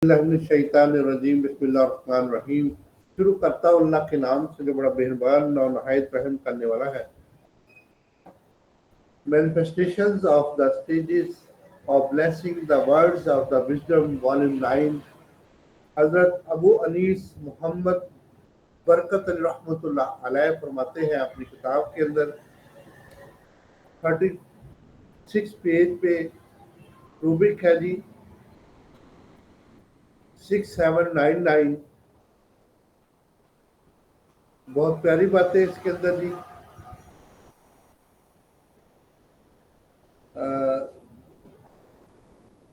शैतानिर्रजीम बिस्मिल्लाहिर्रहमानिर्रहीम। शुरू करता हूँ अल्लाह के नाम से जो बड़ा मेहरबान और नहायत रहम करने वाला है। Manifestations of the stages of blessing, the words of the wisdom, volume 9। हजरत अबू अनीस मोहम्मद बरकत अली रहमतुल्लाह अलैह फरमाते हैं अपनी किताब के अंदर 36 पेज पे रूबिक है जी 6799। बहुत प्यारी बातें इसके अंदर जी।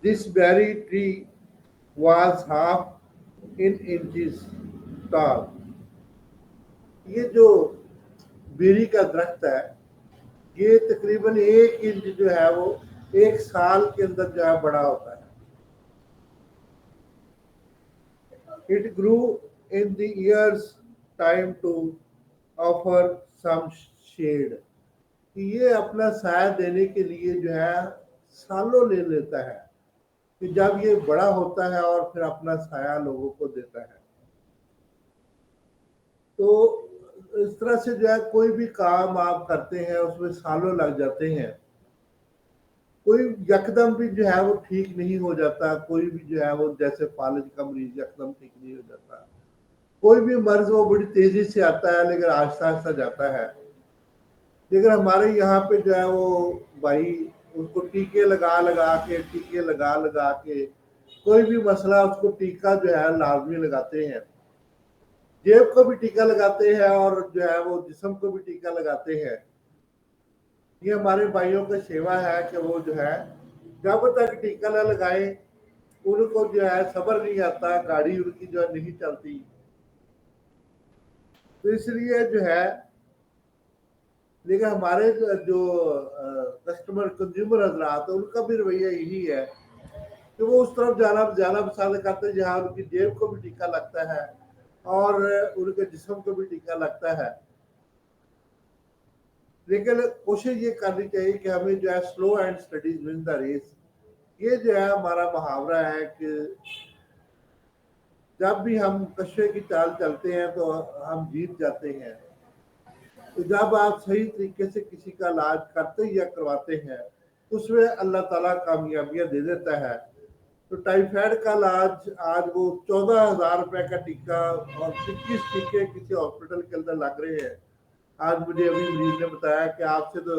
This berry tree was half in inches tall। ये जो बेरी का दरख्त है ये तकरीबन 1 इंच जो है वो 1 साल के अंदर जो है बड़ा होता है। It grew in the year's time to offer some shade। ये अपना साया देने के लिए जो है सालों ले लेता है कि जब ये बड़ा होता है और फिर अपना साया लोगों को देता है। तो इस तरह से जो है कोई भी काम आप करते हैं उसमें सालों लग जाते हैं। कोई यकदम भी जो है वो ठीक नहीं हो जाता। कोई भी जो है वो जैसे फालिज का मरीज यकदम ठीक नहीं हो जाता। कोई भी मर्ज वो बड़ी तेजी से आता है लेकिन आहिस्ता आहिस्ता जाता है। लेकिन हमारे यहाँ पे जो है वो भाई उसको टीके लगा लगा के कोई भी मसला उसको टीका जो है लाजमी लगाते हैं। जेब को भी टीका लगाते हैं और जो है वो जिस्म को भी टीका लगाते हैं। ये हमारे भाइयों का सेवा है कि वो जो है जब तक टीका न लगाए उनको जो है सब्र नहीं आता, गाड़ी उनकी जो है नहीं चलती। तो इसलिए जो है लेकिन हमारे जो कस्टमर कंज्यूमर हजरात है उनका भी रवैया यही है कि वो उस तरफ जाना पसंद करते हैं जहाँ उनकी जेब को भी टीका लगता है और उनके जिस्म को भी टीका लगता है। लेकिन कोशिश ये करनी चाहिए कि हमें जो है slow and studies win the race. ये जो है हमारा मुहावरा है कि जब भी हम कश्मे की चाल चलते हैं तो हम जीत जाते हैं। तो जब आप सही तरीके से किसी का इलाज करते या करवाते हैं उसमें अल्लाह ताला कामयाबियां दे देता है। तो टाइफाइड का इलाज आज वो 14,000 रुपए का टीका और 21 टीके किसी हॉस्पिटल के अंदर लग रहे हैं। आज मुझे अभी मरीज ने बताया कि आपसे तो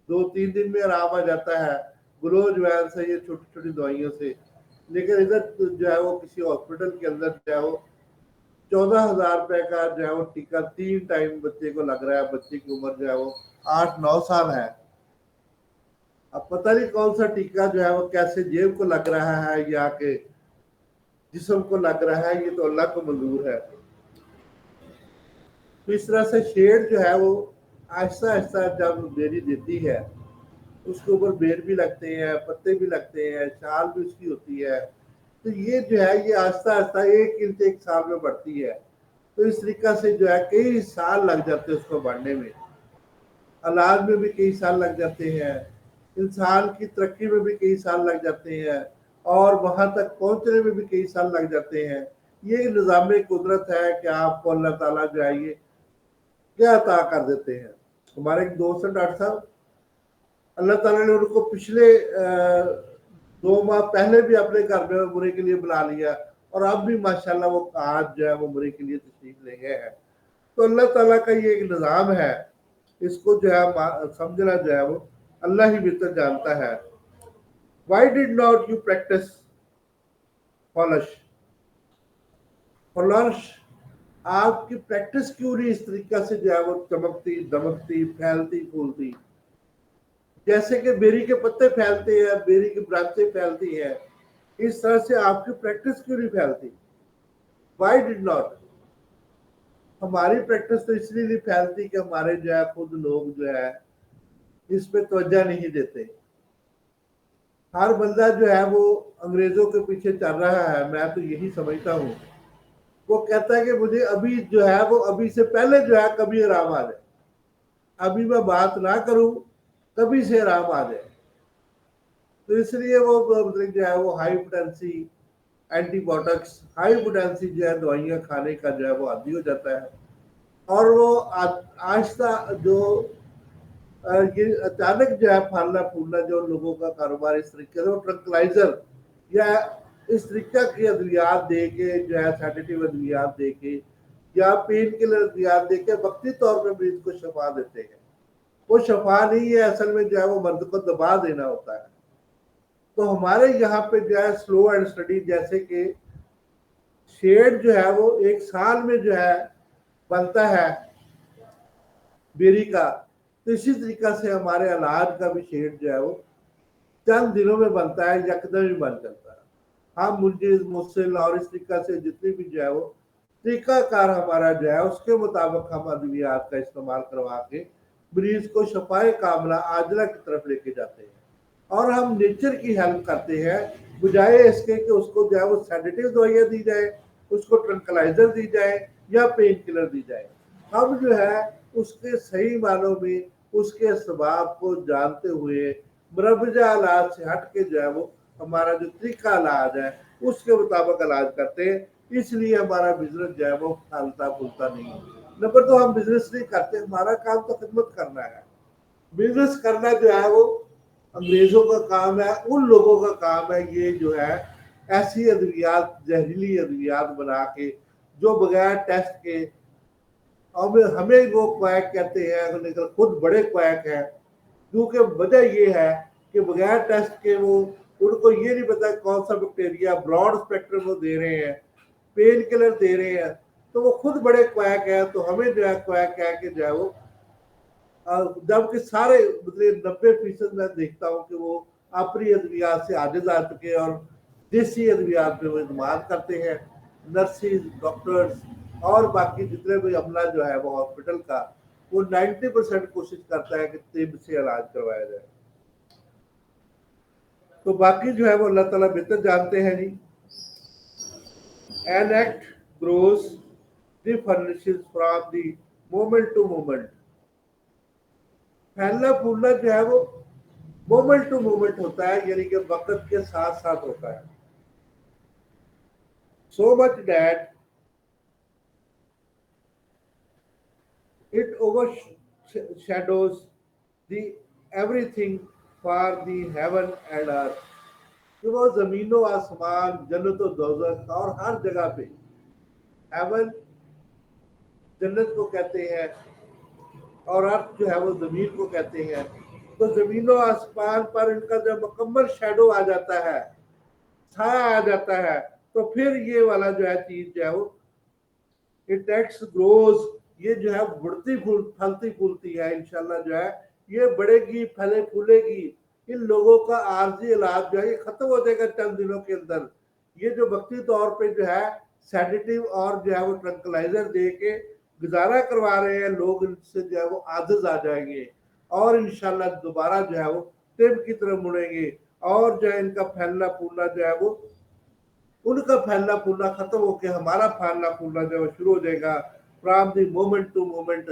2-3 दिन में आराम आ जाता है ग्लोज वैन से, ये छोटी छोटी दवाइयों से। लेकिन इधर तो जो है वो किसी हॉस्पिटल के अंदर जो है वो 14,000 रुपए का जो है वो टीका 3 टाइम बच्चे को लग रहा है। बच्चे की उम्र जो है वो 8-9 साल है। अब पता नहीं कौन सा टीका जो है वो कैसे जेब को लग रहा है या के जिस्म को लग रहा है, ये तो अल्लाह को मंजूर है। तो इस तरह से शेड जो है वो आहिस्ता आहिस्ता जब बेरी देती है उसके ऊपर बेर भी लगते हैं, पत्ते भी लगते हैं, छाल भी उसकी होती है। तो ये जो है ये आहिस्ता आहिस्ता 1 इंच 1 साल में बढ़ती है। तो इस तरीका से जो है कई साल लग जाते हैं उसको बढ़ने में। औलाद में भी कई साल लग जाते हैं, इंसान की तरक्की में भी कई साल लग जाते हैं और वहां तक पहुंचने में भी कई साल लग जाते हैं। ये निज़ाम कुदरत है कि आपको अल्लाह ताला जो है ये क्या अता कर देते हैं। हमारे एक दोस्त हैं डॉक्टर साहब, अल्लाह ताला ने उनको पिछले 2 माह पहले भी अपने घर में उम्रे के लिए बुला लिया और अब भी माशाल्लाह वो आज जो है वो उम्रे के लिए तशरीफ ले गए हैं। तो अल्लाह ताला का ये एक निज़ाम है, इसको जो है समझना जो है वो अल्लाह ही बेहतर जानता है। Why did not you practice polish? Polish आपकी प्रैक्टिस क्यों नहीं इस तरीका से जो है वो चमकती दमकती फैलती फूलती, जैसे कि बेरी के पत्ते फैलते हैं, बेरी की ब्रांचें फैलती हैं, इस तरह से आपकी प्रैक्टिस क्यों नहीं फैलती? Why did not? हमारी प्रैक्टिस तो इसलिए नहीं फैलती कि हमारे जो है खुद लोग जो है इस पे तवज्जो नहीं देते। हर बंदा जो है वो अंग्रेजों के पीछे चल रहा है, मैं तो यही समझता हूँ। वो कहता है कि मुझे अभी जो है वो अभी से पहले जो है कभी आराम आ जाए, अभी मैं बात ना करूं कभी से आराम आ जाए। तो इसलिए वो जो है वो हाइपरटेंसी एंटीबायोटिक्स, हाई पोटेंसी जो है दवाइयाँ खाने का जो है वो आदी हो जाता है। और वो आहिस्ता जो ये अचानक जो है फलना फूलना जो लोगों का कारोबार इस तरीके से, वो ट्रंकलाइजर या इस तरीका की अद्वियात दे के जो है सेडेटिव अद्वियात दे के या पेन किलर अद्वियात दे के वक्ती तौर पर मरीज को शफा देते हैं। वो शफा नहीं है, असल में जो है वो मर्द को दबा देना होता है। तो हमारे यहाँ पे जो है स्लो एंड स्टडी, जैसे कि शेड जो है वो एक साल में जो है बनता है बेरी का, तो इसी तरीका से हमारे अनाज का भी शेड जो है वो चंद दिनों में बनता है, यकदम ही बन जाता है। हम मुझे मुसल और इस तरीका से जितनी भी जो है वो तरीकाकार हमारा जो है उसके मुताबिक हम अद्वियात का इस्तेमाल करवा के मरीज को शफाए कामला आजला की तरफ लेके जाते हैं। और हम नेचर की हेल्प करते हैं, बजाय इसके कि उसको जो है वो सेडेटिव दवाइयाँ दी जाए, उसको ट्रंकलाइजर दी जाए या पेन किलर दी जाए। हम जो है उसके सही मानों में उसके स्वभाव को जानते हुए मुरब्बजा इलाज से हट के जो है वो हमारा जो तरीका इलाज है उसके मुताबिक इलाज करते हैं। इसलिए हमारा बिजनेस जो है वो फलता फूलता नहीं है। नंबर तो हम बिजनेस नहीं करते, हमारा काम तो खिदमत करना है। बिजनेस करना जो है वो अंग्रेजों का काम है, उन लोगों का काम है ये जो है ऐसी अद्वियात, जहरीली अद्वियात बना के जो बगैर टेस्ट के, हमें हमें वो क्वैक कहते हैं, लेकिन खुद बड़े क्वैक हैं। क्योंकि वजह ये है कि बगैर टेस्ट के वो, उनको ये नहीं पता कौन सा बैक्टीरिया, ब्रॉड स्पेक्ट्रम वो दे रहे हैं, पेन किलर दे रहे हैं, तो वो खुद बड़े क्वैक है। तो हमें जो है क्वैक कह के जो है वो जबकि सारे मतलब 90% मैं देखता हूँ कि वो अपनी अद्वियात से आजिज आ चुके हैं और देसी अद्वियात पे वो इत्मीनान करते हैं। नर्सिस, डॉक्टर्स और बाकी जितने भी अमला जो है वो हॉस्पिटल का, वो 90% कोशिश करता है कि तिब से इलाज करवाया जाए। तो बाकी जो है वो अल्लाह ताला बेहतर जानते हैं जी। An act grows the furnishes from the moment to moment. फैलना फूलना जो है वो मोमेंट टू मोमेंट होता है, यानी कि वक्त के साथ साथ होता है। सो much that it overshadows the everything for the heaven and earth। कि वो जमीनों आसमान, जन्नत और दोजख और हर जगह पे, हेवन जन्नत को कहते हैं और अर्थ जो है वो जमीन को कहते हैं। तो जमीनों आसमान पर इनका जब मुकम्मल शेडो आ जाता है, छाया आ जाता है, तो फिर ये वाला जो है चीज जो है वो इट टेक्स ग्रोज, ये जो है बढ़ती फलती फूलती है, इंशाल्लाह जो है ये बढ़ेगी, फले फूलेगी। इन लोगों का आर्जी इलाज जो है ये खत्म हो जाएगा चंद दिनों के अंदर। ये जो वक्ती तौर पे जो है सेडेटिव और जो है वो ट्रंकलाइजर दे के गुजारा करवा रहे हैं लोग, इनसे जो है वो आदत आ जाएंगे और इंशाल्लाह दोबारा जो है वो तिब की तरफ मुड़ेंगे। और जो है इनका फैलना फूलना जो है वो, उनका फैलना फूलना खत्म होकर हमारा फैलना फूलना जो है शुरू हो जाएगा, from the moment to moment,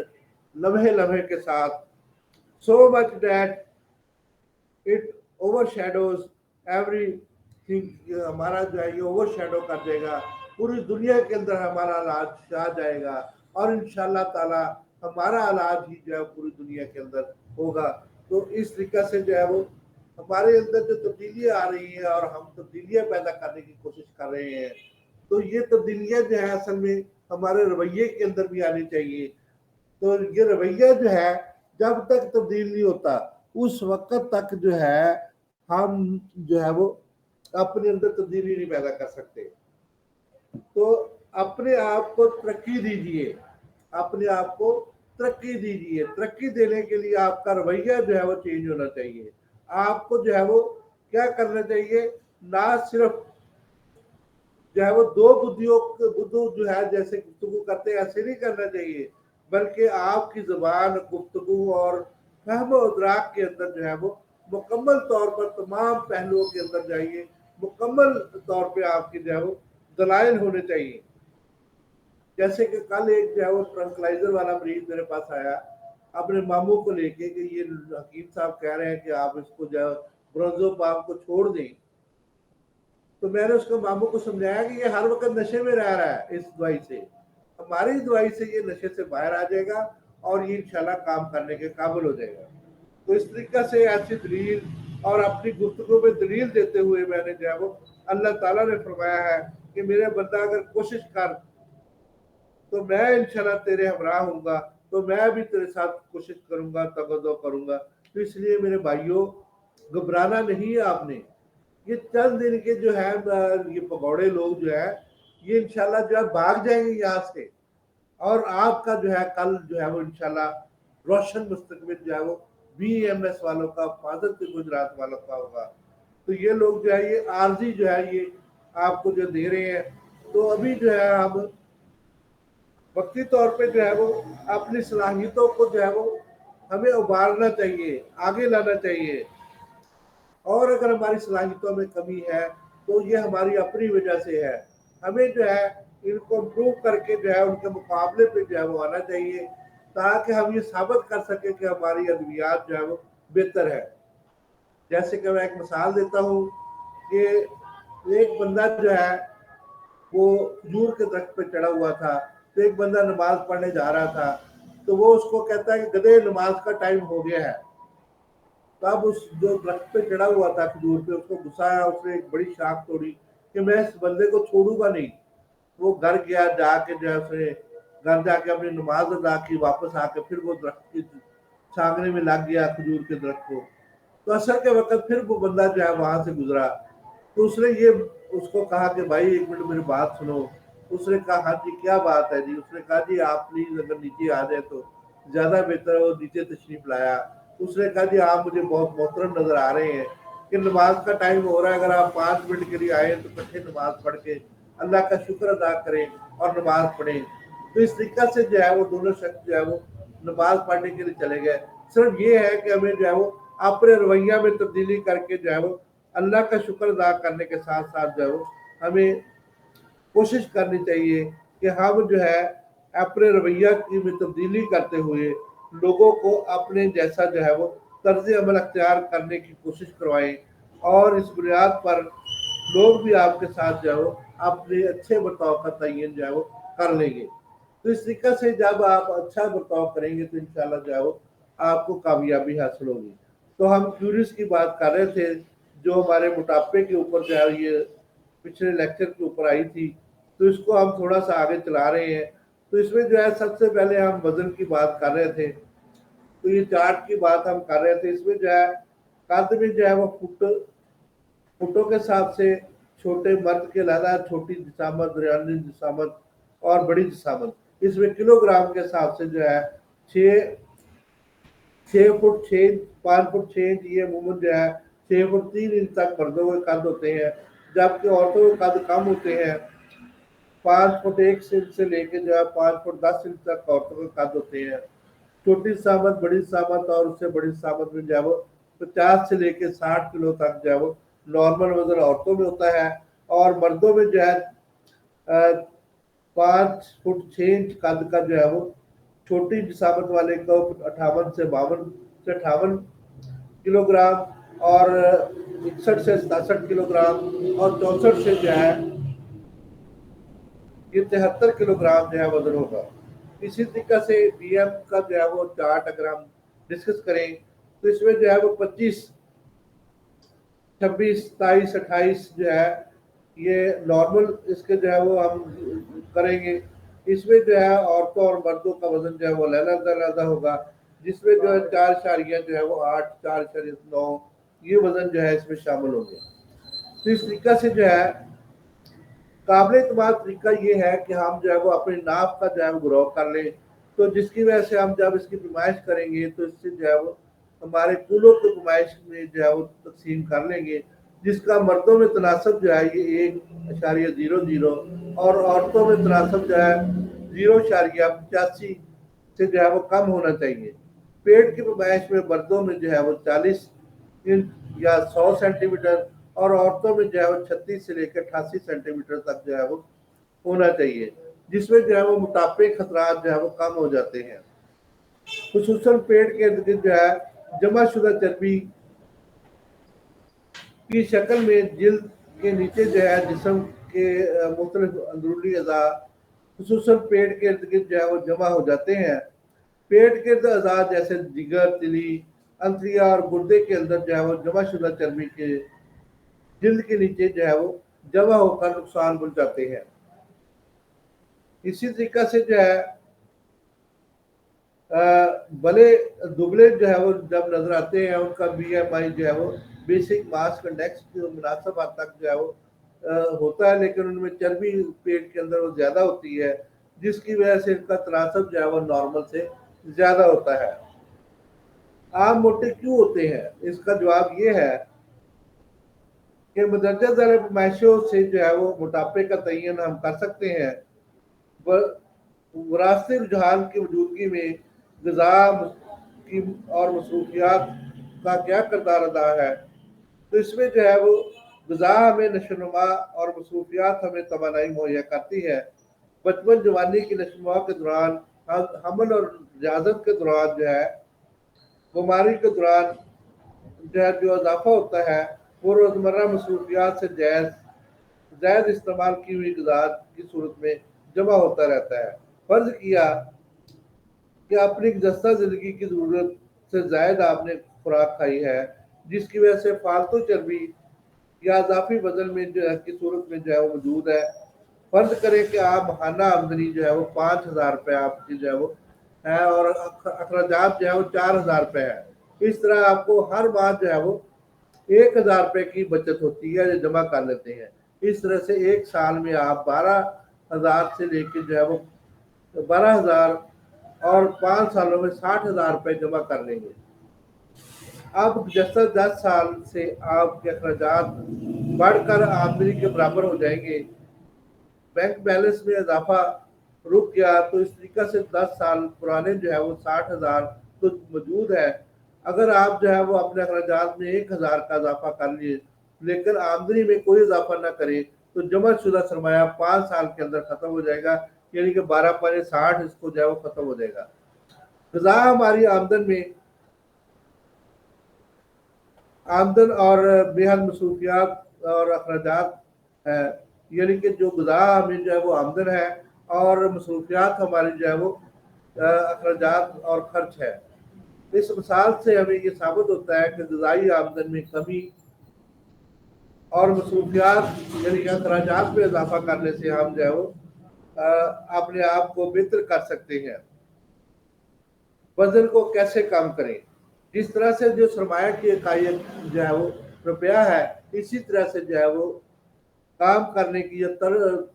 लम्हे लम्हे के साथ। So much that it overshadows everything. हमारा जो है ये ओवर शेडो कर देगा, पूरी दुनिया के अंदर हमारा इलाज छा जाएगा और इंशाल्लाह ताला हमारा इलाज ही जो है पूरी दुनिया के अंदर होगा। तो इस तरीका से जो है वो हमारे अंदर जो तब्दीलियाँ आ रही हैं और हम तब्दीलियाँ पैदा करने की कोशिश कर रहे हैं, तो ये तब्दीलियाँ जो है असल में हमारे रवैये के अंदर भी आनी चाहिए। तो ये रवैया जो है जब तक तब्दील नहीं होता उस वक्त तक जो है हम जो है वो अपने अंदर तब्दीली नहीं पैदा कर सकते। तो अपने आप को तरक्की दीजिए, अपने आप को तरक्की दीजिए। तरक्की देने के लिए आपका रवैया जो है वो चेंज होना चाहिए। आपको जो है वो क्या करना चाहिए, ना सिर्फ जो है वो दो बुद्धियों बुद्धू जो है जैसे गुफ्तगू करते हैं ऐसे नहीं करना चाहिए, बल्कि आपकी जुबान, गुफ्तगू और फहम इदराक के अंदर जो है वो मुकम्मल तौर पर तमाम पहलुओं के अंदर जाइए, मुकम्मल तौर पे आपके जो है वो दलाइल होने चाहिए। जैसे कि कल एक जो है वो ट्रंकलाइजर वाला मरीज मेरे पास आया अपने मामू को लेके कि ये हकीम साहब कह रहे हैं कि आप इसको जो है ब्रोंजोपाम को छोड़ दें। تو मैंने उसको मामू को समझाया कि ये हर वक्त नशे में रह रहा है इस दवाई से, हमारी दवाई से ये नशे से बाहर आ जाएगा और ये इंशाल्लाह काम करने के काबिल हो जाएगा। तो इस तरीका से ऐसी दलील और अपनी गुफ्तगू में दलील देते हुए मैंने जो है वो अल्लाह ताला ने फरमाया है कि मेरे बंदा अगर कोशिश कर तो मैं इंशाल्लाह तेरे हमरा हूँगा, तो मैं भी तेरे साथ कोशिश करूंगा, तवज्जो करूंगा। तो इसलिए मेरे भाइयों घबराना नहीं है आपने। ये चंद दिन के जो है ये पकौड़े लोग जो है ये इंशाल्लाह जो है भाग जाएंगे यहाँ से, और आपका जो है कल जो है वो इंशाल्लाह रोशन मुस्तकबिल जो है वो BMS वालों का, फादर गुजरात वालों का होगा। तो ये लोग जो है ये आरजी जो है ये आपको जो दे रहे हैं, तो अभी जो है हम वक्ती तौर पे जो है वो अपनी सलाहियतों को जो है वो हमें उभारना चाहिए, आगे लाना चाहिए। और अगर हमारी सलाहियतों में कमी है तो ये हमारी अपनी वजह से है। हमें जो है इनको इम्प्रूव करके जो है उनके मुकाबले पे जो है वो आना चाहिए, ताकि हम ये साबित कर सके कि हमारी अद्वियात जो है वो बेहतर है। जैसे कि मैं एक मिसाल देता हूँ कि एक बंदा जो है वो खजूर के दरख्त पे चढ़ा हुआ था, तो एक बंदा नमाज पढ़ने जा रहा था, तो वो उसको कहता है कि गधे नमाज का टाइम हो गया है। तब उस जो दरख्त पे चढ़ा हुआ था खजूर पे, उसको गुस्सा आया, उसने एक बड़ी शाख तोड़ी कि मैं इस बंदे को छोड़ूंगा नहीं। वो घर गया, जाके जो है उसने घर जाके अपनी नमाज अदा की, वापस आके फिर वो दरख्त की छांगने में लग गया खजूर के दरख्त को। तो असर के वक्त फिर वो बंदा जो है वहां से गुजरा, तो उसने ये उसको कहा कि भाई एक मिनट मेरी बात सुनो। उसने कहा हाँ जी क्या बात है जी। उसने कहा जी आप प्लीज अगर नीचे आ जाए तो ज्यादा बेहतर है। वो नीचे तशरीफ लाया। उसने कहा जी आप मुझे बहुत मोहतरम नजर आ रहे हैं कि नमाज का टाइम हो रहा है, अगर आप 5 मिनट के लिए आए तो इकट्ठे नमाज पढ़ के अल्लाह का शुक्र अदा करें और नमाज पढ़ें। तो इस तरीका से जो है वो दोनों शख्स जो है वो नमाज पढ़ने के लिए चले गए। सिर्फ ये है कि हमें जो है वो अपने रवैया में तब्दीली करके जो है वो अल्लाह का शुक्र अदा करने के साथ साथ जो है वो हमें कोशिश करनी चाहिए कि हम जो है अपने रवैया की में तब्दीली करते हुए लोगों को अपने जैसा जो है वो तर्ज अमल अख्तियार करने की कोशिश करवाएं, और इस बुनियाद पर लोग भी आपके साथ जो है वो अपने अच्छे बर्ताव का तयन जो है वो कर लेंगे। तो इस तरीके से जब आप अच्छा बर्ताव करेंगे तो इंशाल्लाह जो है वो आपको कामयाबी हासिल होगी। तो हम क्यूरियस की बात कर रहे थे जो हमारे मोटापे के ऊपर जो है ये पिछले लेक्चर के ऊपर आई थी, तो इसको हम थोड़ा सा आगे चला रहे हैं। तो इसमें जो है सबसे पहले हम वजन की बात कर रहे थे, तो ये चार्ट की बात हम कर रहे थे। इसमें जो है कद में जो है वो फुटों के हिसाब से छोटे मर्द के अलावा छोटी जिसामत, दरमियानी जिसामत और बड़ी जिसामत, इसमें किलोग्राम के हिसाब से जो है 6 फुट 6 इंच 5 फुट 6 इंच ये अमूमन जो है 6 फुट 3 इंच तक मर्दों के कद होते हैं, जबकि औरतों के कद कम होते हैं। 5 फुट 1 इंच से लेके जो है 5 फुट 10 इंच तक औरतों के कद होते हैं। छोटी सामत, बड़ी सामत और उससे बड़ी सामत में जो है वो 50 से लेके 60 किलो तक जो है वो नॉर्मल वजन औरतों में होता है, और मर्दों में जो है 5 फुट 6 इंच कद का जो है वो छोटी जिसामत वाले को 58 से 52 किलोग्राम और 61 से 67 किलोग्राम और 64 से जो है ये 73 किलोग्राम जो है वजन होगा। इसी तरीके से BM का जो है वो चार्ट अगर हम डिस्कस करें तो इसमें जो है वो 25 26 27 28 जो है ये नॉर्मल इसके जो है वो हम करेंगे। इसमें जो है औरतों और मर्दों का वजन जो है वो अलग होगा, जिसमें जो है 4 जो है वो 8 4.9 ये वजन जो है इसमें शामिल होंगे। तो इस तरीका से जो है काबिल एतमाद तरीका ये है कि हम जो है वो अपने नाप का जो है वो ग्रो कर लें, तो जिसकी वजह से हम जब इसकी नुमाइश करेंगे तो इससे जो है वो हमारे कुलों की नुमाइश में जो है वो तकसीम कर लेंगे, जिसका मर्दों में तनासब जो है ये 1.00 और औरतों में तनासब जो है 0.85 से जो है वो कम होना चाहिए। पेट की नुमाइश में मर्दों में जो है वो 40 इंच या 100 सेंटीमीटर और औरतों में जो है वो 36 से लेकर 88 सेंटीमीटर तक जो है वो होना चाहिए, जिसमें जो है वो मोटापे के खतरात जो है वो कम हो जाते हैं। खुसूसन पेट के इर्द गिर्द जो है जमा शुदा चर्बी की शक्ल में जिल्द کے نیچے جو ہے جسم کے مختلف اندرونی اعضاء خصوصاً پیٹ کے ارد گرد جو ہے وہ جمع ہو جاتے ہیں۔ پیٹ کے ارد اعضاء جیسے جگر، تلی، انتڑیاں اور گردے کے اندر جو ہے وہ جمع شدہ چربی کے جلد کے نیچے جو ہے وہ جمع ہو کر نقصان پہنچاتے ہیں۔ اسی طریقہ سے جو ہے بلے دبلے جو ہے وہ جب نظر آتے ہیں، ان کا بی ایم آئی جو ہے وہ بیسک ماس انڈیکس جو مناسب حد تک جو ہے وہ ہوتا ہے، لیکن ان میں چربی پیٹ کے اندر وہ زیادہ ہوتی ہے، جس کی وجہ سے ان کا تناسب جو ہے وہ نارمل سے زیادہ ہوتا ہے۔ عام موٹے کیوں ہوتے ہیں؟ اس کا جواب یہ ہے کہ مندرجہ ذیل پیمائشوں سے جو ہے وہ موٹاپے کا تعین ہم کر سکتے ہیں۔ وراثتی رجحان کی موجودگی میں غذا کی اور مصروفیات کا کیا کردار ادا ہے؟ تو اس میں جو ہے وہ غذا ہمیں نشو و نما اور مصروفیات ہمیں توانائی مہیا کرتی ہے۔ بچپن جوانی کی نشو و نما کے دوران، حمل اور ریاضت کے دوران جو ہے، بیماری کے دوران جو ہے جو اضافہ ہوتا ہے وہ روزمرہ مصروفیات سے زائد استعمال کی ہوئی غذا کی صورت میں جمع ہوتا رہتا ہے۔ فرض کیا کہ اپنی گزشتہ زندگی کی ضرورت سے زائد آپ نے خوراک کھائی ہے، جس کی وجہ سے فالتو چربی یا اضافی وزن میں جو ہے کی صورت میں جو ہے وہ موجود ہے۔ فرض کریں کہ آپ ماہانہ آمدنی جو ہے وہ 5,000 روپے آپ کی جو ہے وہ ہے اور اخراجات جو ہے وہ 4,000 روپے ہے۔ اس طرح آپ کو ہر ماہ جو ہے وہ 1,000 روپے کی بچت ہوتی ہے جو جمع کر لیتے ہیں۔ اس طرح سے ایک سال میں آپ 12,000 سے لے کے جو ہے وہ 12,000 اور 5 سالوں میں 60,000 روپے جمع کر لیں گے۔ اب گزشتہ 10 سال سے آپ کے اخراجات بڑھ کر آمدنی کے برابر ہو جائیں گے، بینک بیلنس میں اضافہ رک گیا، تو اس طریقہ سے 10 سال پرانے جو ہے وہ 60,000 تو موجود ہے۔ اگر آپ جو ہے وہ اپنے اخراجات میں 1,000 کا اضافہ کر لیے لیکن آمدنی میں کوئی اضافہ نہ کرے تو جمع شدہ سرمایہ 5 سال کے اندر ختم ہو جائے گا، یعنی کہ 12 × 60 اس کو جو ہے وہ ختم ہو جائے گا۔ غذا ہماری آمدن اور بے حد مصروفیات اور اخراجات ہے، یعنی کہ جو غذا ہمیں جو ہے وہ آمدن ہے اور مصروفیات ہماری جو ہے وہ اخراجات اور خرچ ہے۔ اس مثال سے ہمیں یہ ثابت ہوتا ہے کہ غذائی آمدن میں کمی اور مصروفیات یعنی کہ اخراجات میں اضافہ کرنے سے ہم جو ہے وہ اپنے آپ کو بہتر کر سکتے ہیں۔ وزن کو کیسے کم کریں؟ جس طرح سے جو سرمایہ کی اکائی جو ہے وہ روپیہ ہے، اسی طرح سے جو ہے وہ کام کرنے کی یا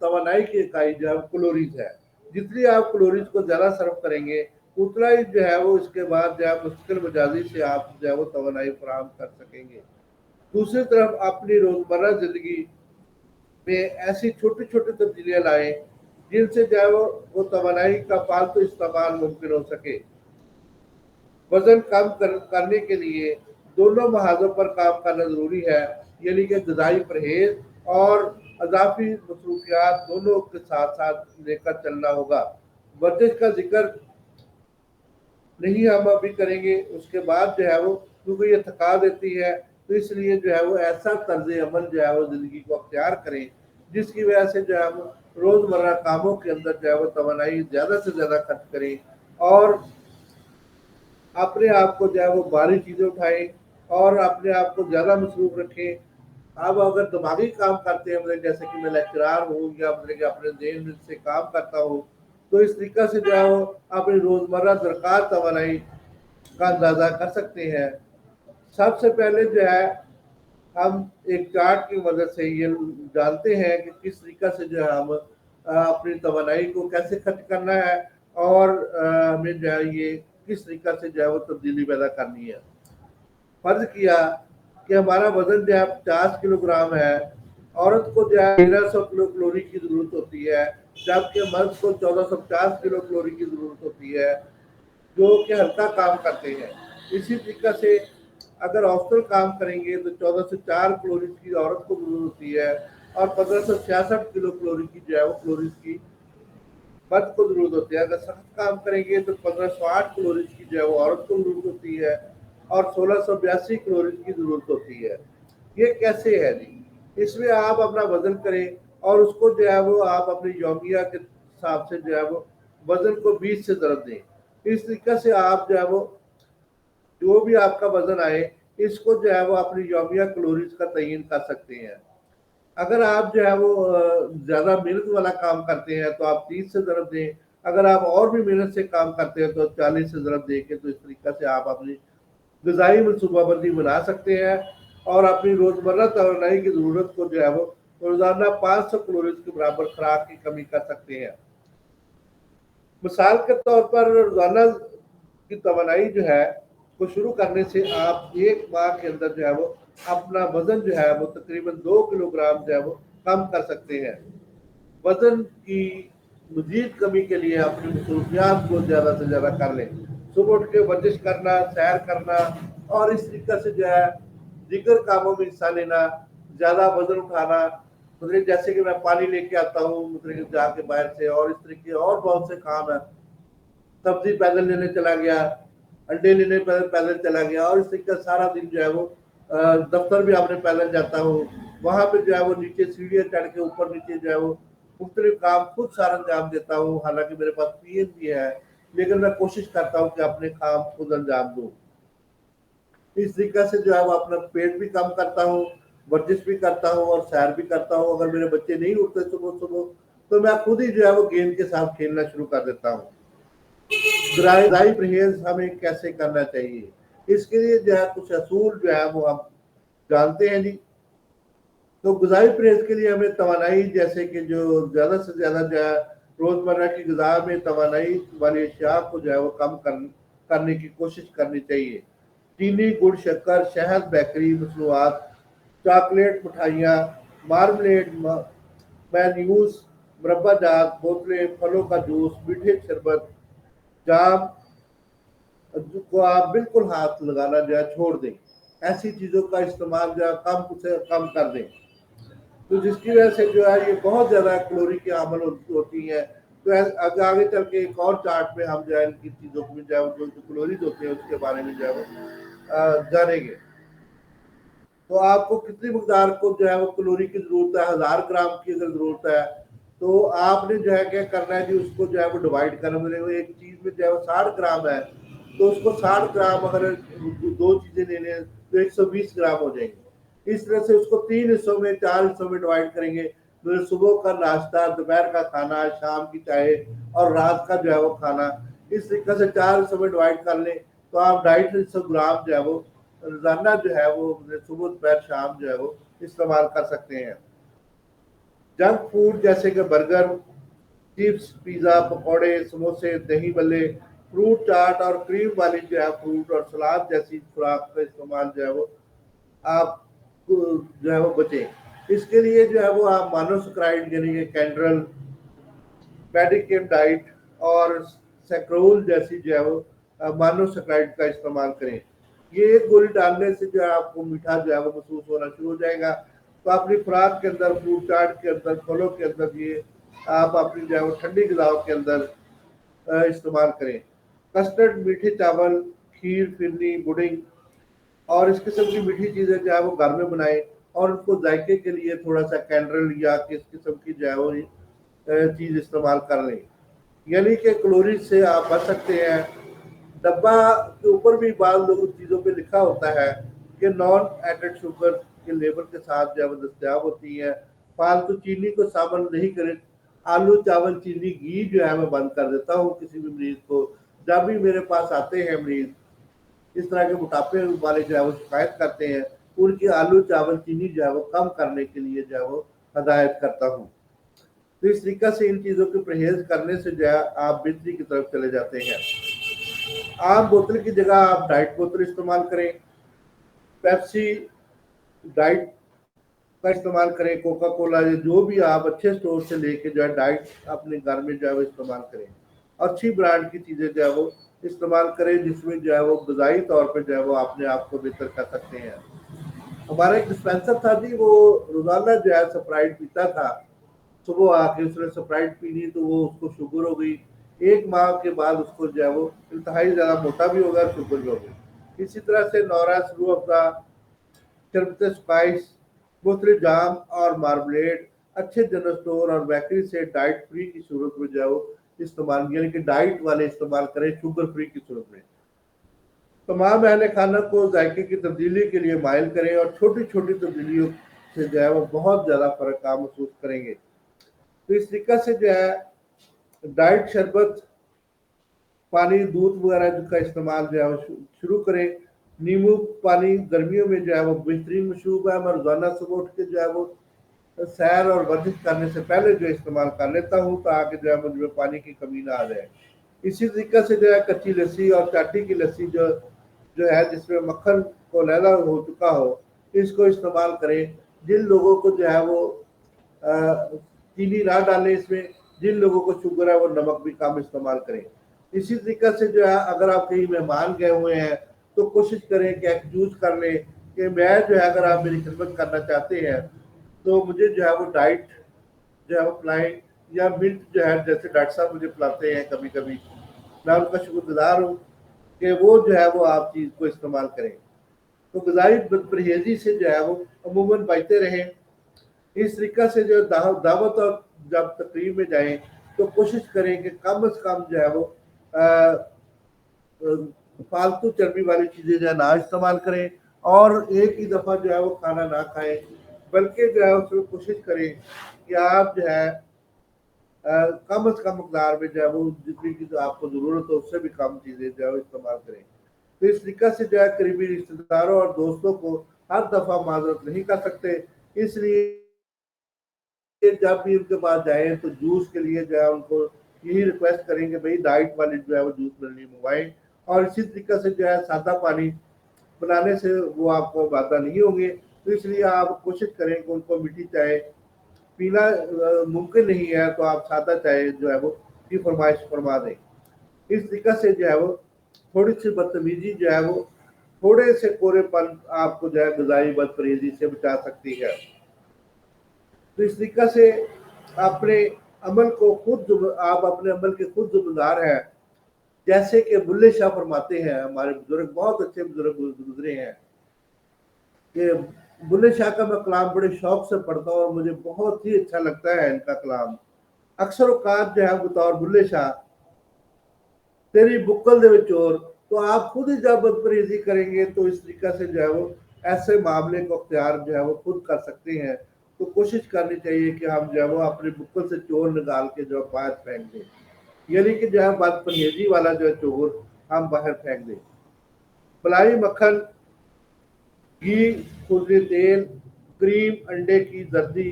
توانائی کی اکائی جو ہے کلوریز ہے۔ جتنی آپ کلوریز کو زیادہ صرف کریں گے اتنا ہی جو ہے وہ اس کے بعد جو ہے مستقل مجازی سے آپ جو ہے وہ توانائی فراہم کر سکیں گے۔ دوسری طرف اپنی روزمرہ زندگی میں ایسی چھوٹی چھوٹی تبدیلیاں لائیں جن سے جو ہے وہ توانائی کا فالتو استعمال ممکن ہو سکے۔ وزن کم کرنے کے لیے دونوں محاذوں پر کام کرنا ضروری ہے، یعنی کہ غذائی پرہیز اور اضافی مصروفیات دونوں کے ساتھ ساتھ لے کر چلنا ہوگا۔ ورزش کا ذکر نہیں ہم ابھی کریں گے، اس کے بعد جو ہے وہ کیونکہ یہ تھکا دیتی ہے، تو اس لیے جو ہے وہ ایسا طرز عمل جو ہے وہ زندگی کو اختیار کریں جس کی وجہ سے جو ہے وہ روزمرہ کاموں کے اندر جو ہے وہ توانائی زیادہ سے زیادہ خرچ کریں اور اپنے آپ کو جو ہے وہ بھاری چیزیں اٹھائیں اور اپنے آپ کو زیادہ مصروف رکھیں۔ اب اگر دماغی کام کرتے ہیں مطلب جیسے کہ میں لیکچرار ہوں یا مطلب کہ اپنے ذہن سے کام کرتا ہوں، تو اس طریقہ سے جو ہے وہ اپنی روزمرہ درکار توانائی کا اندازہ کر سکتے ہیں۔ سب سے پہلے جو ہے ہم ایک چارٹ کی مدد سے یہ جانتے ہیں کہ کس طریقہ سے جو ہے ہم اپنی توانائی کو کیسے خرچ کرنا ہے اور ہمیں جو ہے یہ کس طریقہ سے جو ہے وہ تبدیلی پیدا کرنی ہے۔ فرض کیا کہ ہمارا وزن جو ہے 50 کلو گرام ہے، عورت کو جو ہے 1300 کلو کیلوری کی ضرورت ہوتی ہے جبکہ مرد کو 1450 کلو کیلوری کی ضرورت ہوتی ہے جو کہ ہلکا کام کرتے ہیں۔ اسی طریقہ سے اگر اوسطن کام کریں گے تو 1404 کیلوریز کی عورت کو ضرورت ہوتی ہے اور 1566 کلو کیلوری کی جو ہے وہ کیلوریز کی مرد کو ضرورت ہوتی ہے۔ اگر سخت کام کریں گے تو 1508 کیلوریز کی جو ہے وہ عورت کو ضرورت ہوتی ہے اور 1682 کیلوریز کی ضرورت ہوتی ہے۔ یہ کیسے ہے جی؟ اس میں آپ اپنا وزن کریں اور اس کو جو ہے وہ آپ اپنی یومیہ کے حساب سے جو ہے وہ وزن کو 20 سے ضرب دیں. اس طریقے سے آپ جو ہے وہ جو بھی آپ کا وزن آئے اس کو جو ہے وہ اپنی یومیہ کلوریز کا تعین کر سکتے ہیں. اگر آپ جو ہے وہ زیادہ محنت والا کام کرتے ہیں تو آپ 30 سے ضرب دیں. اگر آپ اور بھی محنت سے کام کرتے ہیں تو 40 سے ضرب دیں. تو اس طریقے سے آپ اپنی غذائی منصوبہ بندی بنا سکتے ہیں اور اپنی روزمرہ توانائی کی ضرورت کو جو ہے وہ روزانہ 500 کلوریز کے برابر خوراک کی کمی کر سکتے ہیں. مثال کے طور پر روزانہ کی توانائی جو ہے کو شروع کرنے سے آپ ایک ماہ کے اندر جو ہے وہ اپنا وزن جو ہے وہ تقریباً 2 کلو گرام جو ہے وہ کم کر سکتے ہیں. وزن کی مزید کمی کے لیے اپنی مصروفیات کو زیادہ سے زیادہ کر لیں. صبح اٹھ کے ورزش کرنا، سیر کرنا اور اس طریقے سے جو ہے دیگر کاموں میں حصہ لینا، زیادہ وزن اٹھانا، مطلب جیسے کہ میں پانی لے کے آتا ہوں مطلب جا کے باہر سے، اور اس طریقے اور بہت سے کام ہیں. سبزی پیدل لینے چلا گیا، انڈے لینے پیدل چلا گیا، اور اس طریقے سارا دن جو ہے وہ دفتر بھی اپنے پیدل جاتا ہوں. وہاں پہ جو ہے وہ نیچے سیڑھیاں چڑھ کے اوپر نیچے جو ہے وہ مختلف کام خود سارا انجام دیتا ہوں. حالانکہ میرے پاس پی ایچ بھی ہے لیکن میں کوشش کرتا ہوں کہ اپنے کام خود انجام دوں. اس طریقے سے جو ہے وہ اپنا پیٹ بھی کم کرتا ہوں، ورزش بھی کرتا ہوں اور سیر بھی کرتا ہوں. اگر میرے بچے نہیں اٹھتے صبح صبح تو میں خود ہی جو ہے وہ گیند کے ساتھ کھیلنا شروع کر دیتا ہوں. غذائی پرہیز ہمیں کیسے کرنا چاہیے، اس کے لیے جو ہے کچھ اصول جو ہے وہ ہم جانتے ہیں. تو غذائی پرہیز کے لیے ہمیں توانائی جیسے کہ جو زیادہ سے زیادہ جو ہے روزمرہ کی غذا میں توانائی والی اشیاء کو جو ہے وہ کم کرنے کی کوشش کرنی چاہیے. چینی، گڑ، شکر، شہد، بیکری مصنوعات، چاکلیٹ، مٹھائیاں، مارملیٹ، مینیوز، مربع جات، بوتلیں، پھلوں کا جوس، میٹھے شربت، جام کو آپ بالکل ہاتھ لگانا جو ہے چھوڑ دیں. ایسی چیزوں کا استعمال جو ہے کم سے کم کر دیں. تو جس کی وجہ سے جو ہے یہ بہت زیادہ کیلوری کی عمل ہوتی ہے. تو آگے چل کے ایک اور چارٹ میں ہم جو ہے ان کی چیزوں میں جو ہے جو کیلوریز ہوتے ہیں اس کے بارے میں جو ہے وہ جانیں گے. تو آپ کو کتنی مقدار کو جو ہے وہ کیلوری کی ضرورت ہے، 1000 گرام کی اگر ضرورت ہے تو آپ نے جو ہے کیا کرنا ہے جی اس کو جو ہے وہ ڈیوائڈ کرنا. ایک چیز میں جو ہے وہ 60 گرام ہے تو اس کو 60 گرام اگر 2 چیزیں لے لیں تو 120 گرام ہو جائیں گے. اس طرح سے اس کو 3 حصوں میں 4 حصوں میں ڈیوائڈ کریں گے. صبح کا ناشتہ، دوپہر کا کھانا، شام کی چائے اور رات کا جو ہے وہ کھانا، اس طریقے سے 4 حصوں میں ڈیوائڈ کر لیں تو آپ 250 گرام جو ہے وہ روزانہ جو ہے وہ صبح دوپہر شام جو ہے وہ استعمال کر سکتے ہیں. جنک فوڈ جیسے کہ برگر، چپس، پیزا، پکوڑے، سموسے، دہی بلے، فروٹ چاٹ اور کریم والی جو ہے فروٹ اور سلاد جیسی خوراک کا استعمال جو ہے وہ آپ جو ہے وہ بچیں. اس کے لیے جو ہے وہ آپ مانوسکرائڈ یعنی کہ کینڈرل، میڈیکیم ڈائٹ اور سیکرول جیسی جو ہے وہ مانوسکرائڈ کا استعمال کریں. یہ ایک گولی ڈالنے سے جو ہے آپ کو میٹھا جو ہے وہ محسوس ہونا شروع ہو جائے گا. تو اپنی خوراک کے اندر، فروٹ چاٹ کے اندر، پھلوں کے اندر یہ آپ اپنی جو ہے وہ ٹھنڈی غذاؤں کے اندر استعمال کریں. کسٹرڈ، میٹھے چاول، کھیر، فرنی، پڈنگ اور اس قسم کی میٹھی چیزیں جو ہے وہ گھر میں بنائیں اور ان کو ذائقے کے لیے تھوڑا سا کینڈرل یا کس قسم کی جو ہے وہ چیز استعمال کر لیں. یعنی کہ کیلوریز سے آپ بچ سکتے ہیں. ڈبہ کے اوپر بھی بعض لوگ چیزوں پہ لکھا ہوتا ہے کہ نان ایڈڈ شوگر کے لیبل کے ساتھ جو ہے وہ دستیاب ہوتی ہے. فالتو چینی کو شامل نہیں کریں. آلو، چاول، چینی، گھی جو ہے میں بند کر دیتا ہوں کسی بھی مریض کو. جب بھی میرے پاس آتے ہیں مریض اس طرح کے موٹاپے والے جو ہے وہ شکایت کرتے ہیں، ان کی آلو، چاول، چینی جو ہے وہ کم کرنے کے لیے جو ہے وہ ہدایت کرتا ہوں. تو اس طریقے سے ان چیزوں کے پرہیز کرنے سے جو ہے آپ بہتری کی طرف چلے جاتے ہیں. عام بوتل کی جگہ آپ ڈائٹ بوتل استعمال کریں. پیپسی ڈائٹ کا استعمال کریں. کوکا کولا جو بھی آپ اچھے اسٹور سے لے کے جو ہے ڈائٹ اپنے گھر میں جو ہے وہ استعمال کریں. اچھی برانڈ کی چیزیں جو ہے وہ استعمال کریں جس میں جو ہے وہ غذائی طور پہ جو ہے وہ اپنے آپ کو بہتر کر سکتے ہیں. ہمارا ایک ڈسپینسر تھا جی، وہ روزانہ جو ہے سپرائٹ پیتا تھا. صبح آ کے اس نے سپرائٹ پی لی تو وہ اس کو شوگر ہو گئی. 1 ماہ کے بعد اس کو جو ہے وہ انتہائی زیادہ موٹا بھی ہوگا، شوگر بھی ہوگی. اسی طرح سے نورا، سلو افزا، شربت اسپائس، मुख्तलिफ जाम और मार्मलेड अच्छे जनरल स्टोर और बेकरी से डाइट फ्री की सूरत में जो है वो इस्तेमाल, यानी कि डाइट वाले इस्तेमाल करें शुगर फ्री की सूरत में। तमाम अहल खाना को जायके की तब्दीली के लिए माइल करें और छोटी छोटी तब्दीलियों से जो है वो बहुत ज़्यादा फ़र्क आप महसूस करेंगे। तो इस तरीक़े से जो है डाइट, शरबत, पानी, दूध वगैरह का इस्तेमाल जो है वो शुरू करें। नींबू पानी गर्मियों में जो है वो बेहतरीन मशरूब है। मैं रोज़ाना सुबह उठ के जो है वो सैर और वर्जिश करने से पहले जो इस्तेमाल कर लेता हूँ, ताकि जो है मुझे पानी की कमी ना आ जाए। इसी तरीके से जो है कच्ची लस्सी और चाटी की लस्सी जो जो है जिसमें मक्खन को लैला हो चुका हो, इसको इस्तेमाल करें। जिन लोगों को जो है वो चीनी ना डालें इसमें, जिन लोगों को शुगर है वो नमक भी कम इस्तेमाल करें। इसी तरीके से जो है अगर आप कहीं मेहमान गए हुए हैं तो कोशिश करें कि आप चूज कर लें कि मैं जो है अगर आप मेरी खिदमत करना चाहते हैं तो मुझे जो है वो डाइट जो है वो पिलाएं, या मिल्क जो है जैसे डॉक्टर साहब मुझे पिलाते हैं कभी कभी, मैं उनका शुक्रगुजार हूँ कि वो जो है वो आप चीज़ को इस्तेमाल करें। तो ग़िज़ाई परहेज़ी से जो है वो अमूमन बचते रहें। इस तरीक़े से जो दावत और जब तकरीब में जाएँ तो कोशिश करें कि कम से कम जो है वो फालतू चर्बी वाली चीज़ें जो है ना इस्तेमाल करें और एक ही दफ़ा जो है वो खाना ना खाएं, बल्कि जो है उसमें कोशिश करें कि आप जो है कम से कम मकदार में जो है वो जितनी की जो आपको ज़रूरत हो उससे भी कम चीज़ें जो है वो इस्तेमाल करें। तो इस तरीक़े से जो है करीबी रिश्तेदारों और दोस्तों को हर दफ़ा माज़रत नहीं कर सकते, इसलिए जब भी उनके पास जाएँ तो जूस के लिए जो है उनको यही रिक्वेस्ट करेंगे भाई डाइट वाली जो है वो जूस मेरे लिए मंगवाएँ। और इसी तरीक़े से जो है सादा पानी बनाने से वो आपको वादा नहीं होंगे, तो इसलिए आप कोशिश करें कि उनको मीठी चाय पीना मुमकिन नहीं है तो आप सादा चाय जो है वो की फरमाइश फरमा दें। इस तरीक़े से जो है वो थोड़ी-सी बदतमीज़ी जो है वो थोड़े से कोरेपन आपको जो है ग़िज़ाई बदपरहेज़ी से बचा सकती है। तो इस तरीक़े से अपने अमल को आप अपने अमल के खुद ज़िम्मेदार हैं। जैसे कि बुल्ले शाह फरमाते हैं, हमारे बुजुर्ग बहुत अच्छे बुजुर्ग गुजरे हैं कि बुल्ले शाह का मैं कलाम बड़े शौक से पढ़ता हूँ और मुझे बहुत ही अच्छा लगता है इनका कलाम। अक्सर औकात जो है बतौर बुल्ले शाह तेरी बुक्कल दे विच चोर, तो आप खुद ही जब बदपरहेज़ी करेंगे तो इस तरीक़े से जो है वो ऐसे मामले को अख्तियार जो है वो खुद कर सकते हैं। तो कोशिश करनी चाहिए कि हम जो है वो अपनी बुक्कल से चोर निकाल के जो बाहर फेंक दें, यानी कि जो है बदपरहेज़ी वाला जो है चोर हम बाहर फेंक दें। मलाई, मक्खन, घी, खुदरे तेल, क्रीम, अंडे की जर्दी,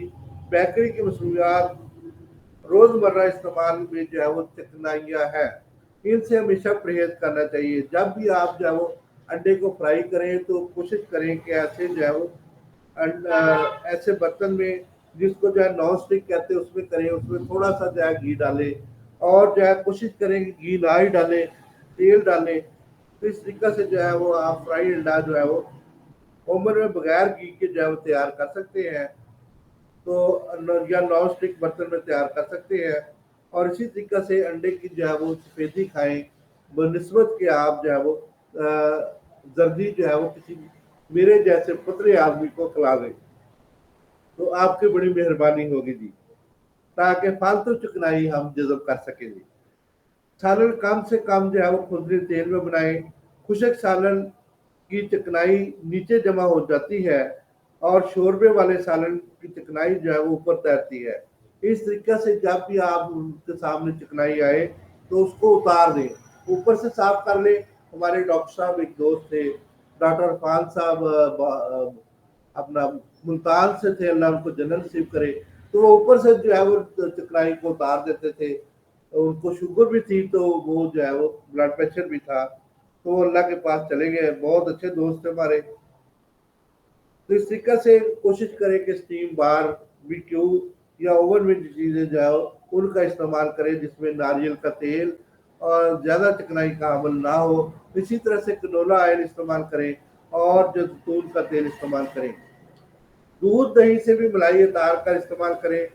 बेकरी की मसनूआत रोज़मर्रा इस्तेमाल में जो है वो चिकनाइयाँ हैं, इनसे हमेशा परहेज़ करना चाहिए। जब भी आप जो है वो अंडे को फ्राई करें तो कोशिश करें कि ऐसे जो है वो ऐसे बर्तन में जिसको जो है नॉन स्टिक कहते हैं उसमें करें, उसमें थोड़ा-सा जो है घी डालें और जो है कोशिश करें कि घी ना ही डालें, तेल डालें। तो इस तरीक़े से जो है वो आप फ्राई अंडा जो है वो ओवन में बगैर घी के जो है वो तैयार कर सकते हैं। तो या नॉन स्टिक बर्तन में तैयार कर सकते हैं और इसी तरीक़े से अंडे की जो है वो सफ़ेदी खाएँ बनिस्बत के आप जो है वो जर्दी जो है वो किसी मेरे जैसे पतले आदमी को खिला दें, तो आपकी बड़ी मेहरबानी होगी जी, ताकि फालतू चिकनाई हम जज़ब कर सकें जी। सालन कम से कम जो है वो खुदरे तेल में बनाएँ। खुशक सालन की चिकनाई नीचे जमा हो जाती है और शोरबे वाले सालन की चिकनाई जो है वो ऊपर तैरती है। इस तरीक़े से जब भी आप उनके सामने चिकनाई आए तो उसको उतार दें, ऊपर से साफ़ कर लें। हमारे डॉक्टर साहब एक दोस्त थे, डॉक्टर इरफान साहब अपना मुल्तान से थे, अल्लाह उनको जन्नत नसीब करे। तो वो ऊपर से जो है वो चिकनाई को उतार देते थे। उनको शुगर भी थी तो वो जो है वो ब्लड प्रेशर भी था, तो वो अल्लाह के पास चले गए। बहुत अच्छे दोस्त थे हमारे। तो इस तरीक़े से कोशिश करें कि स्टीम बार, बीक्यू या ओवन में जो चीज़ें जो है उनका इस्तेमाल करें जिसमें नारियल का तेल और ज़्यादा चिकनाई का अमल ना हो। इसी तरह से कैनोला ऑयल इस्तेमाल करें और जो जैतून का तेल इस्तेमाल करें। दूध दही से भी मलाई अतार का इस्तेमाल करें।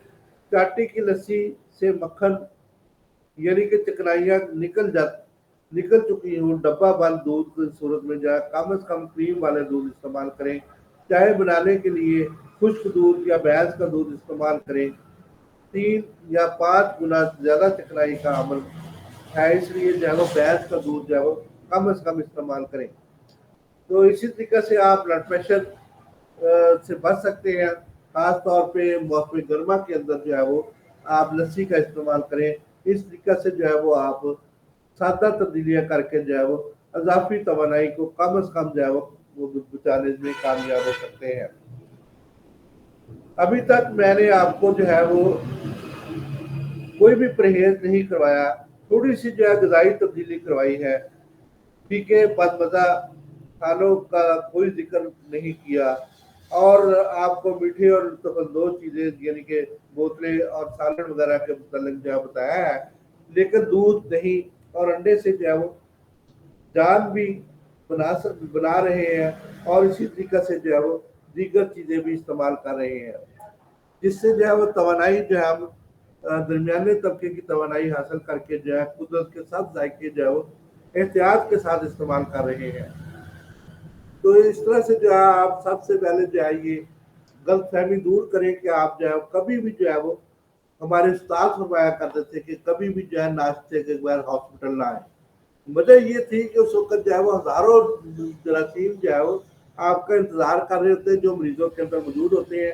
चाटी की लस्सी से मक्खन यानी कि चिकनाइयाँ निकल चुकी हों, डब्बा बंद दूध की सूरत में जो है कम से कम क्रीम वाले दूध इस्तेमाल करें। चाय बनाने के लिए खुश्क दूध या भैंस का दूध इस्तेमाल करें। 3 या 5 गुना ज़्यादा चिकनाई का अमल है, इसलिए जो है वो भैंस का दूध जो है वो कम से कम इस्तेमाल करें। तो इसी तरीके से आप ब्लड प्रेशर से बच सकते हैं। खास तौर पे मौसम गर्मा के अंदर जो है वो आप लस्सी का इस्तेमाल करें। इस तरीके से जो है वो आप सादा तब्दीलियाँ करके जो है वो अजाफी तवानाई को कम से कम जो है वो बचाने में कामयाब हो सकते हैं। अभी तक मैंने आपको जो है वो कोई भी परहेज नहीं करवाया, थोड़ी सी जो है गजाई तब्दीली करवाई है। फीके बदमज़ा खानों का कोई जिक्र नहीं किया और आपको मीठे और लुत्फ़अंदोज़ चीज़ें यानी कि बोतलें और सालन वगैरह के मुतल्लिक़ जो है बताया है, लेकिन दूध, दही और अंडे से जो है वो जान भी बना रहे हैं और इसी तरीके से जो है वो दीगर चीज़ें भी इस्तेमाल कर रहे हैं, जिससे जो है वो तवानाई जो है हम दरमियाने तबके की तवानाई हासिल करके जो है कुदरत के सब जायके जो है वो एहतियात के साथ इस्तेमाल कर रहे हैं। तो इस तरह से जो है आप सबसे पहले जो है ये गलतफहमी दूर करें कि आप जो है कभी भी जो है वो हमारे उस्ताद फरमाया करते थे कि कभी भी जो है नाश्ते के बगैर हॉस्पिटल ना आए। वजह ये थी कि उस वक्त जो है वो हजारों जरासीम जो है वो आपका इंतजार कर रहे होते हैं जो मरीजों के अंदर मौजूद होते हैं।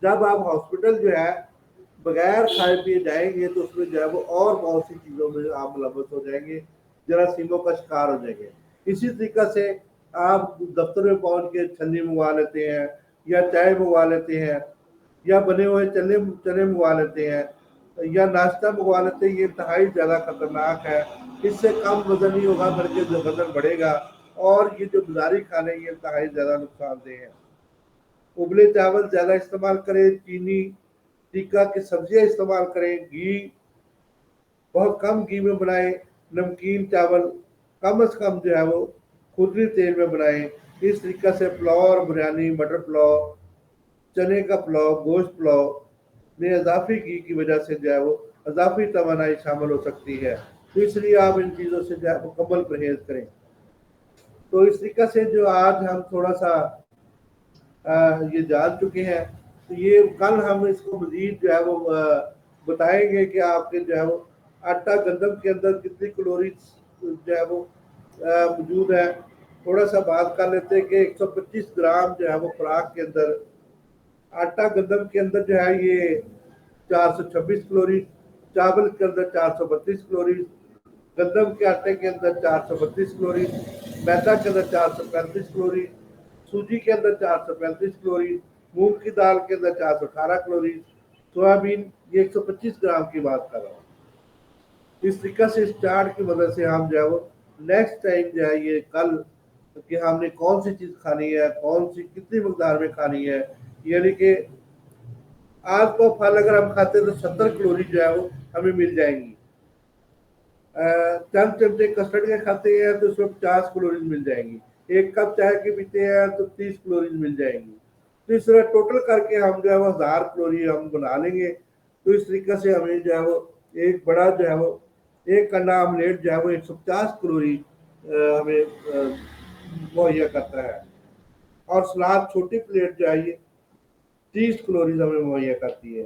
जब आप हॉस्पिटल जो है बगैर खाए पिए जाएंगे तो उसमें जो है वो और बहुत सी चीज़ों में आप मुलव्वस हो जाएंगे, जरासीमों का शिकार हो जाएंगे। इसी तरीके से आप दफ्तर में पहुंच के छन्नी मंगवा लेते हैं या चाय मंगवा लेते हैं या बने हुए चने चने मंगवा लेते हैं या नाश्ता मंगवा लेते हैं। ये इंतहाई ज़्यादा खतरनाक है। इससे कम वजन नहीं होगा बल्कि वजन बढ़ेगा और ये जो बाजारी खाने ये इंतहाई ज़्यादा नुकसानदेह है। उबले चावल ज़्यादा इस्तेमाल करें, चीनी टिक्का की सब्जियां इस्तेमाल करें, घी बहुत कम घी में बनाएं, नमकीन चावल कम से कम जो है वो खुदरी तेल में बनाएं। इस तरीके से पुलाव और बिरयानी, मटर पुलाव, चने का पुलाव, गोश्त पुलाव में इजाफी घी की वजह से जो है वो इजाफी तवानाई शामिल हो सकती है। तो इसलिए आप इन चीज़ों से जो है मुकम्मल परहेज करें। तो इस तरीके से जो आज हम थोड़ा सा ये जान चुके हैं, तो ये कल हम इसको मजीद जो है वो बताएंगे कि आपके जो है वो आटा गंदम के अंदर कितनी कैलोरीज जो है वो मौजूद है। थोड़ा सा बात कर लेते हैं कि 125 ग्राम जो है वो खुराक के अंदर आटा गंदम के अंदर जो है ये 426 कैलोरी, चावल के अंदर 432 कैलोरी, गंदम के आटे के अंदर 432 कैलोरी, मैदा के अंदर 435 कैलोरी, सूजी के अंदर 435 कैलोरी, मूंग की दाल के अंदर 418 कैलोरी, सोयाबीन ये 125 ग्राम की बात कर रहा हूँ। इस तरीके से इस चार्ट की मदद से हम जो है वो नेक्स्ट टाइम जो है ये कल कि हमने कौन सी चीज़ खानी है, कौन सी कितनी मकदार में खानी है, यानी कि आज को फल अगर हम खाते हैं तो 70 कैलोरी जो है वो हमें मिल जाएंगी। चंद चमचे कस्टर्ड के खाते हैं तो उसमें 50 कैलोरीज मिल जाएंगी। एक कप चाय के पीते हैं तो 30 कैलोरीज मिल जाएंगी। तो इस तरह टोटल करके हम जो है वो 1000 कैलोरी हम बना लेंगे। तो इस तरीके से हमें जो है वो एक बड़ा जो है वो एक अंडा आमलेट जो है वो 150 कैलोरी हमें मुहैया करता है और सलाद छोटी प्लेट जो है ये 30 कैलोरीज हमें मुहैया करती है।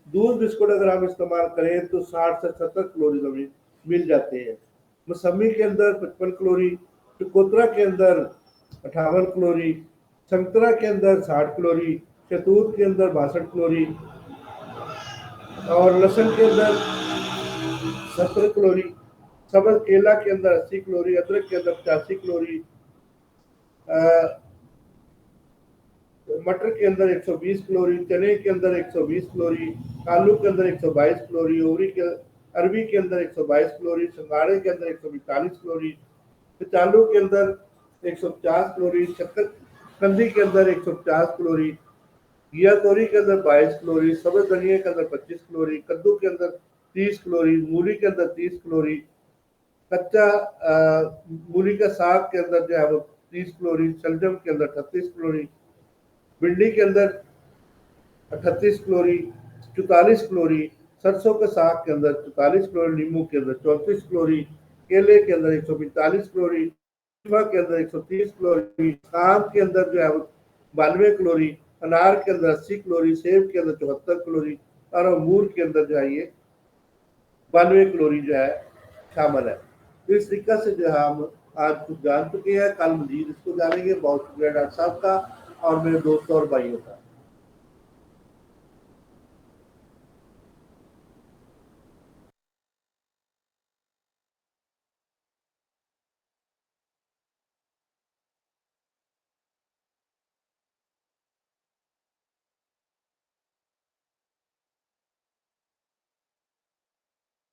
दूध बिस्कुट अगर हम इस्तेमाल करें तो 60 से 70 कैलोरीज हमें मिल जाते हैं। मौसमी के अंदर 55 कैलोरी, चकोतरा के अंदर 58 कैलोरी, संतरा के अंदर 60 कैलोरी, शहतूत के अंदर 62 कैलोरी और लहसुन के अंदर 70 कैलोरी, सब्ज केला के अंदर 80 कैलोरी, अदरक के अंदर 85 कैलोरी, मटर के अंदर 120 कैलोरी, चने के अंदर 120 कैलोरी, आलू के अंदर 122 कैलोरी, अरबी के अंदर 122 कैलोरी, सिंगाड़े के अंदर 145 कैलोरी, कचालू के अंदर 150 कैलोरी, शक्करकंदी के अंदर 150 कैलोरी, घिया तोरी के अंदर 22 कैलोरी, सब्ज धनिया के अंदर 25 कैलोरी, कद्दू के अंदर 30 कैलोरी, मूली के अंदर 30 कैलोरी, कच्चा मूली का साग के अंदर जो है वो 30 कैलोरी, शलजम के अंदर 38 कैलोरी, भिंडी के अंदर 38 कैलोरी, 44 कैलोरी, सरसों के साग के अंदर 44 कैलोरी, नींबू के अंदर 34 कैलोरी, केले के अंदर 145 कैलोरी, के अंदर 130 कैलोरी, आम के अंदर जो है 92 कैलोरी, अनार के अंदर 80 कैलोरी, सेब के अंदर 74 कैलोरी और अंगूर के अंदर जो है ये 92 कैलोरी जो है शामिल है। तो इस तरीका से जो है हम आज कुछ जान चुके हैं, कल मजीद इसको जानेंगे। बहुत शुक्रिया डॉक्टर साहब का और मेरे दोस्तों और भाइयों का।